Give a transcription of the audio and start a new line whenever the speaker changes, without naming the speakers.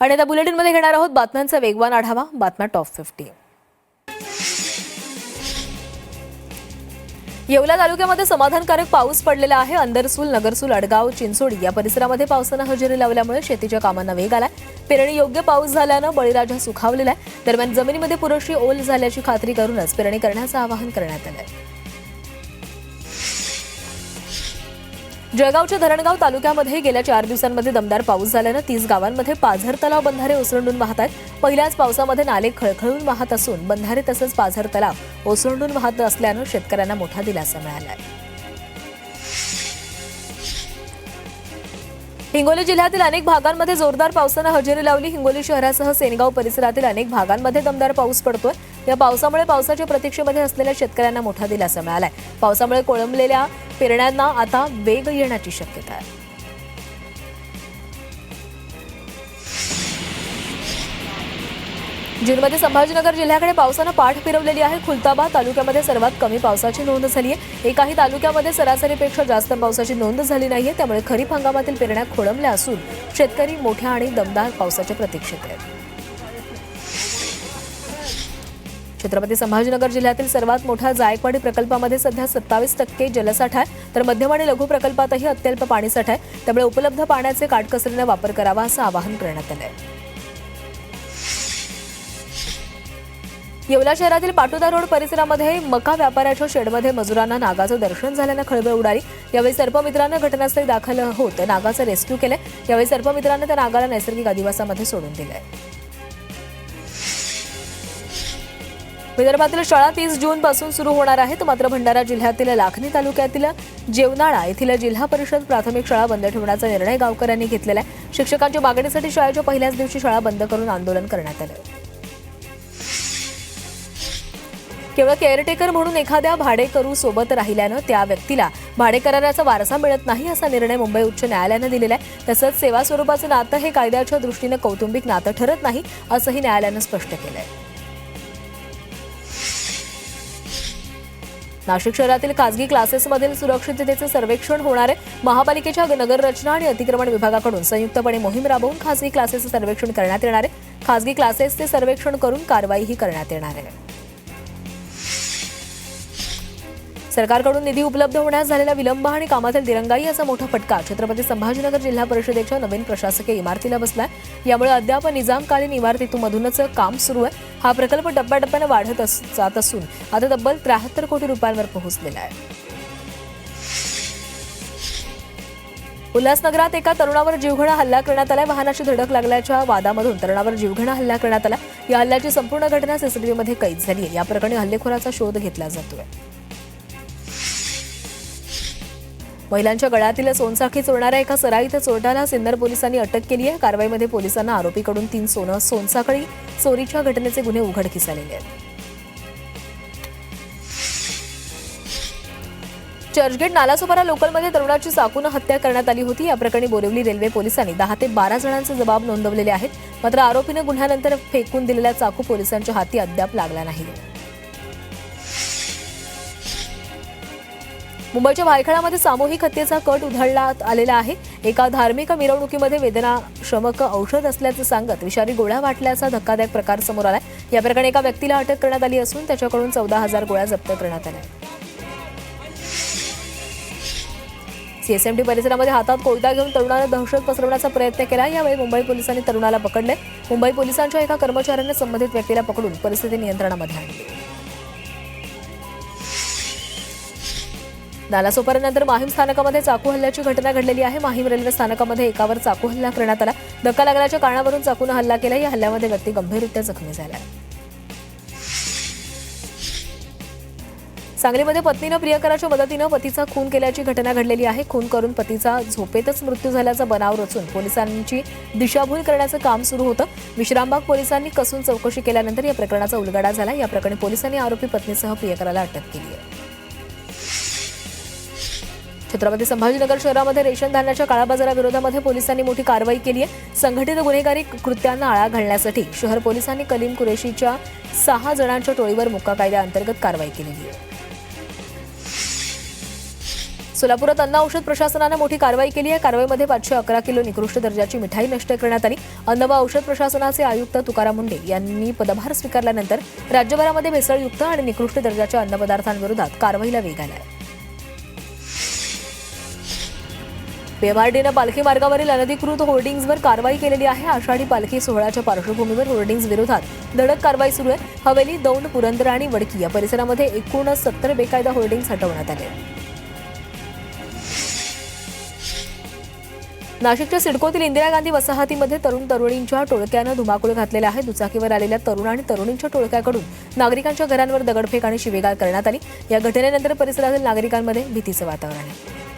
आणि आता बुलेटिनमध्ये घेणार आहोत बातम्यांचा वेगवान आढावा. बातम्या टॉप 50. येवला तालुक्यामध्ये समाधानकारक पाऊस पडलेला आहे. अंदरसूल, नगरसूल, अडगाव, चिंचोडी या परिसरामध्ये पावसानं हजेरी लावल्यामुळे शेतीच्या कामांना वेग आलाय. पेरणी योग्य पाऊस झाल्यानं बळीराजा सुखावलेला आहे. दरम्यान जमिनीमध्ये पुरेशी ओल झाल्याची खात्री करूनच पेरणी करण्याचं आवाहन करण्यात आलंय. जळगावच्या धरणगाव तालुक्यामध्ये गेल्या 4 दिवसांमध्ये दमदार पाऊस झाल्यानं 30 गावांमध्ये पाझर तलाव बंधारे ओसंडून वाहत आहेत. पहिल्याच पावसामध्ये नाले खळखळून वाहत असून बंधारे तसंच पाझर तलाव ओसंडून वाहत असल्यानं शेतकऱ्यांना मोठा दिलासा मिळाला आहे. हिंगोली जिल्ह्यातील अनेक भागांमध्ये जोरदार पावसानं हजेरी लावली. हिंगोली शहरासह सेनगाव परिसरातील अनेक भागांमध्ये दमदार पाऊस पडतोय. या पावसामुळे पावसाच्या प्रतीक्षेमध्ये असलेल्या शेतकऱ्यांना मोठा दिलासा मिळालाय. पावसामुळे कोळंबलेल्या पेरण्यांना आता वेग येण्याची शक्यता आहे. जूनमध्ये संभाजीनगर जिल्ह्याकडे पावसानं पाठ फिरवलेली आहे. खुलताबाद तालुक्यामध्ये सर्वात कमी पावसाची नोंद झाली आहे. एकाही तालुक्यामध्ये सरासरीपेक्षा जास्त पावसाची नोंद झाली नाहीये. त्यामुळे खरीप हंगामातील पेरण्या खोळंबल्या असून शेतकरी मोठ्या आणि दमदार पावसाच्या प्रतीक्षेत आहेत. छत्रपती संभाजीनगर जिल्ह्यातील सर्वात मोठ्या जायकवाडी प्रकल्पामध्ये सध्या 27% जलसाठा आहे. तर मध्यम आणि लघु प्रकल्पातही अत्यल्प पाणीसाठा आहे. त्यामुळे उपलब्ध पाण्याचे काटकसरीने वापर करावा असं आवाहन करण्यात आलं आहे. येवला शहरातील पाटोदा रोड परिसरामध्ये मका व्यापाऱ्याच्या शेडमध्ये मजुरांना नागाचं दर्शन झाल्यानं खळबळ उडाली. यावेळी सर्पमित्रांनं घटनास्थळी दाखल होत नागाचं रेस्क्यू केलंय. यावेळी सर्पमित्रांनं त्या नागाला नैसर्गिक अधिवासामध्ये सोडून दिलंय. विदर्भातील शाळा 30 जूनपासून सुरू होणार आहेत. मात्र भंडारा जिल्ह्यातील लाखनी तालुक्यातील जेवनाळा येथील जिल्हा परिषद प्राथमिक शाळा बंद ठेवण्याचा निर्णय गावकऱ्यांनी घेतलेला आहे. शिक्षकांच्या मागणीसाठी शाळेच्या पहिल्याच दिवशी शाळा बंद करून आंदोलन करण्यात आलं. केवळ केअरटेकर म्हणून एखाद्या भाडेकरू सोबत राहिल्यानं त्या व्यक्तीला भाडेकराराचा वारसा मिळत नाही असा निर्णय मुंबई उच्च न्यायालयानं दिलेला आहे. तसंच सेवा स्वरूपाचं नातं हे कायद्याच्या दृष्टीनं कौटुंबिक नातं ठरत नाही असंही न्यायालयानं स्पष्ट केलंय. नाशिक शहरातील खासगी क्लासेसमधील सुरक्षिततेचं सर्वेक्षण होणार आहे. महापालिकेच्या नगररचना आणि अतिक्रमण विभागाकडून संयुक्तपणे मोहीम राबवून खासगी क्लासेसचं सर्वेक्षण करण्यात येणार आहे. खासगी क्लासेसचे सर्वेक्षण करून कारवाईही करण्यात येणार आहे. सरकारकडून निधी उपलब्ध होण्यास झालेला विलंब आणि कामातील दिरंगाई याचा मोठा फटका छत्रपती संभाजीनगर जिल्हा परिषदेच्या नवीन प्रशासकीय इमारतीला बसलाय. यामुळे अद्याप निजामकालीन इमारतीमधूनच काम सुरू आहे. हा प्रकल्प टप्प्याटप्प्याने वाढत जात असून आता तब्बल 73 कोटी रुपयांवर पोहोचलेला आहे. उल्हासनगरात एका तरुणावर जीवघेणा हल्ला करण्यात आला. वाहनाची धडक लागल्याच्या वादामधून तरुणावर जीवघेणा हल्ला करण्यात आला. या हल्ल्याची संपूर्ण घटना सीसीटीव्हीमध्ये कैद झाली आहे. या प्रकरणी हल्लेखोराचा शोध घेतला जातोय. महिलांच्या गळ्यातील सोनसाखळी चोरणाऱ्या एका सराईत चोरट्याला सिन्नर पोलिसांनी अटक केली आहे. कारवाईमध्ये पोलिसांना आरोपीकडून 3 सोनसाखळी चोरीच्या घटनेचे गुन्हे उघडकीस आलेले आहेत. चर्चगेट नालासोपारा लोकलमध्ये तरुणाची चाकून हत्या करण्यात आली होती. या प्रकरणी बोरिवली रेल्वे पोलिसांनी 10 ते 12 जणांचे जबाब नोंदवलेले आहेत. मात्र आरोपीनं गुन्ह्यानंतर फेकून दिलेला चाकू पोलिसांच्या हाती अद्याप लागला नाही. मुंबईच्या भायखळ्यामध्ये सामूहिक हत्येचा कट उधळण्यात आलेला आहे. एका धार्मिक मिरवणुकीमध्ये वेदनाशमक औषध असल्याचं सांगत विषारी गोळ्या वाटल्याचा धक्कादायक प्रकार समोर आलाय. या प्रकरणी एका व्यक्तीला अटक करण्यात आली असून त्याच्याकडून 14,000 गोळ्या जप्त करण्यात आल्या. सीएसएमटी परिसरामध्ये हातात कोयता घेऊन तरुणानं दहशत पसरवण्याचा प्रयत्न केला. यावेळी मुंबई पोलिसांनी तरुणाला पकडले. मुंबई पोलिसांच्या एका कर्मचाऱ्याने संबंधित व्यक्तीला पकडून परिस्थिती नियंत्रणामध्ये आणली. नालासोपाऱ्यानंतर माहीम स्थानकामध्ये चाकू हल्ल्याची घटना घडलेली आहे. माहीम रेल्वे स्थानकामध्ये एकावर चाकू हल्ला करण्यात आला. धक्का लागल्याच्या कारणावरून चाकूनं हल्ला केला. या हल्ल्यामध्ये व्यक्ती गंभीररित्या जखमी झाला. सांगलीमध्ये पत्नीनं प्रियकराच्या मदतीनं पतीचा खून केल्याची घटना घडलेली आहे. खून करून पतीचा झोपेतच मृत्यू झाल्याचा बनाव रचून पोलिसांची दिशाभूल करण्याचं काम सुरू होतं. विश्रामबाग पोलिसांनी कसून चौकशी केल्यानंतर या प्रकरणाचा उलगडा झाला. या प्रकरणी पोलिसांनी आरोपी पत्नीसह प्रियकराला अटक केली आहे. छत्रपती संभाजीनगर शहरामध्ये रेशन धान्याच्या काळाबाजाराविरोधामध्ये पोलिसांनी मोठी कारवाई केली आहे. संघटित गुन्हेगारी कृत्यांना आळा घालण्यासाठी शहर पोलिसांनी कलीम कुरेशीच्या 6 जणांच्या टोळीवर मुक्का कायद्याअंतर्गत कारवाई केलेली आहे. सोलापुरात अन्न औषध प्रशासनाने मोठी कारवाई केली आहे. कारवाईमध्ये 511 किलो निकृष्ट दर्जाची मिठाई नष्ट करण्यात आली. अन्न व औषध प्रशासनाचे आयुक्त तुकाराम मुंडे यांनी पदभार स्वीकारल्यानंतर राज्यभरामध्ये भेसळयुक्त आणि निकृष्ट दर्जाच्या अन्नपदार्थांविरोधात कारवाईला वेग आलाय. PMRDनं पालखी मार्गावरील अनधिकृत होर्डिंग्जवर कारवाई केलेली आहे. आषाढी पालखी सोहळ्याच्या पार्श्वभूमीवर होर्डिंग्ज विरोधात धडक कारवाई सुरू आहे. हवेली, दौंड, पुरंदर आणि वडकी या परिसरामध्ये एकूण 70 बेकायदा होर्डिंग्ज हटवण्यात आले. नाशिकच्या सिडकोतील इंदिरा गांधी वसाहतीमध्ये तरुणींच्या टोळक्यानं धुमाकूळ घातलेला आहे. दुचाकीवर आलेल्या तरुण आणि तरुणींच्या टोळक्याकडून नागरिकांच्या घरांवर दगडफेक आणि शिवेगाळ करण्यात आली. या घटनेनंतर परिसरातील नागरिकांमध्ये भीतीचं वातावरण आहे.